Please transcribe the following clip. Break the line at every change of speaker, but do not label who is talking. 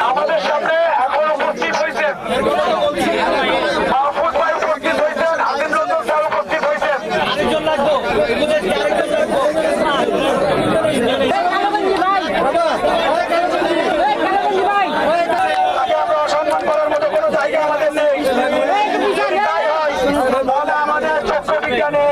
আমাদের সামনে এখন উপস্থিত হয়েছেন মাহফুজ ভাই, উপস্থিত হয়েছেন হাবিব রঞ্জন স্যার, উপস্থিত হয়েছেন। আমরা অসম্মান করার মতো কোনো জায়গা আমাদের নেই। তাহলে আমাদের চক্র বিজ্ঞানে